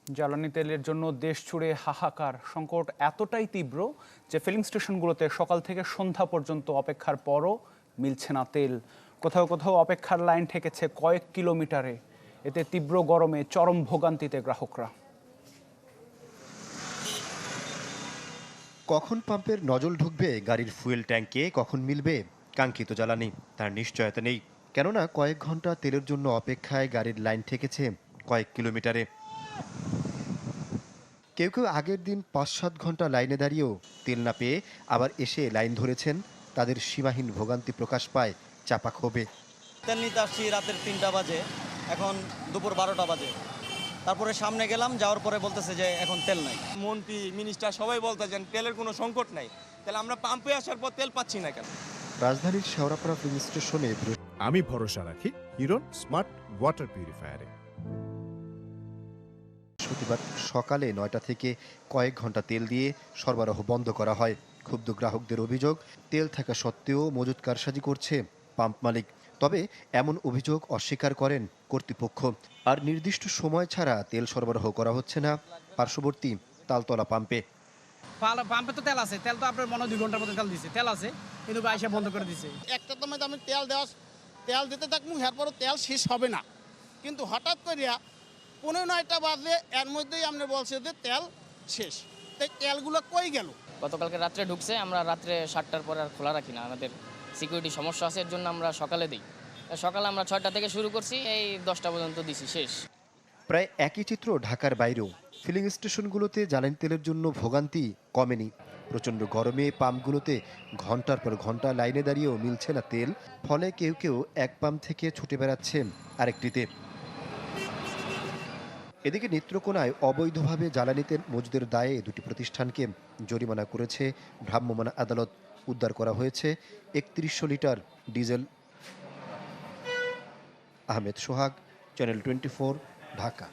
জ্বালানি তেলের জন্য দেশ জুড়ে হাহাকার। সংকট এতটাই তীব্র যে ফিলিং স্টেশনগুলোতে সকাল থেকে সন্ধ্যা পর্যন্ত অপেক্ষার পরও মিলছে না তেল। কোথাও কোথাও অপেক্ষার লাইন ঠেকেছে কয়েক কিলোমিটারে। এতে তীব্র গরমে চরম ভোগান্তিতে গ্রাহকরা। কখন পাম্পের নজল ঢুকবে গাড়ির ফুয়েল ট্যাঙ্কে, কখন মিলবে কাঙ্ক্ষিত জ্বালানি, তার নিশ্চয়তা নেই। কেননা কয়েক ঘন্টা তেলের জন্য অপেক্ষায় গাড়ির লাইন ঠেকেছে কয়েক কিলোমিটারে। কেউ কেউ আগের দিন ৫-৭ ঘন্টা লাইনে দাঁড়িয়েও তেল না পেয়ে আবার এসে লাইন ধরেছেন। তাদের সীমাহীন ভোগান্তি প্রকাশ পায় চাপা ক্ষোভে। তেল নিতে আসছি রাতের ৩টা বাজে, এখন দুপুর 12টা বাজে। তারপরে সামনে গেলাম, যাওয়ার পরে বলতেছে যে এখন তেল নাই। মন্ত্রী মিনিস্টার সবাই বলতেছেন তেলের কোনো সংকট নাই, তাহলে আমরা পাম্পে আসার পর তেল পাচ্ছি না কেন? রাজধানীর শেওড়াপাড়া ফিলিং স্টেশনে আমি ভরসা রাখি হিরন স্মার্ট ওয়াটার পিউরিফায়ারে। বৃহস্পতিবার সকালে ৯টা থেকে কয়েক ঘন্টা তেল দিয়ে সরবরাহ বন্ধ করা হয়। ক্ষুব্ধ গ্রাহকদের অভিযোগ, তেল থাকা সত্ত্বেও মজুত কারসাজি করছে পাম্প মালিক। তবে এমন অভিযোগ অস্বীকার করেন কর্তৃপক্ষ। আর নির্দিষ্ট সময় ছাড়া তেল সরবরাহ করা হচ্ছে না পার্শ্ববর্তী তালতলা পাম্পে। পাম্পে তো তেল আছে, তেল তো আপনার মনে 2 ঘন্টার মধ্যে তেল আছে, কিন্তু বাইশে বন্ধ করে দিছে। একটা তোমায় আমি তেল দিতে থাকবো, এরপরও তেল শেষ হবে না। কিন্তু হঠাৎ করিয়া 9:15 বাজে এর মধ্যেই আপনি বলছে যে তেল শেষ। তাই তেলগুলো কই গেল? গতকালকে রাত্রে ঢুকছে, আমরা রাত্রে 7টার পর আর খোলা রাখি না, আমাদের সিকিউরিটি সমস্যা আছে, এর জন্য আমরা সকালে দিই। সকালে আমরা 6টা থেকে শুরু করছি, এই 10টা পর্যন্ত দিছি, শেষ। প্রায় একই চিত্র ঢাকার বাইরেও। ফিলিং স্টেশনগুলোতে জ্বালানি তেলের জন্য ভোগান্তি কমেনি। প্রচণ্ড গরমে পাম্পগুলোতে ঘন্টার পর ঘন্টা লাইনে দাঁড়িয়েও মিলছে না তেল। ফলে কেউ কেউ এক পাম্প থেকে ছুটে বেড়াচ্ছেন আরেকটিতে। এদিকে নেত্রকোনায় অবৈধভাবে জ্বালানি তেল মজুদের দায়ে 2টি প্রতিষ্ঠানকে জরিমানা করেছে ভ্রাম্যমাণ আদালত। উদ্ধার করা হয়েছে ৩১০০ লিটার ডিজেল। আহমেদ সোহাগ, চ্যানেল 24, ঢাকা।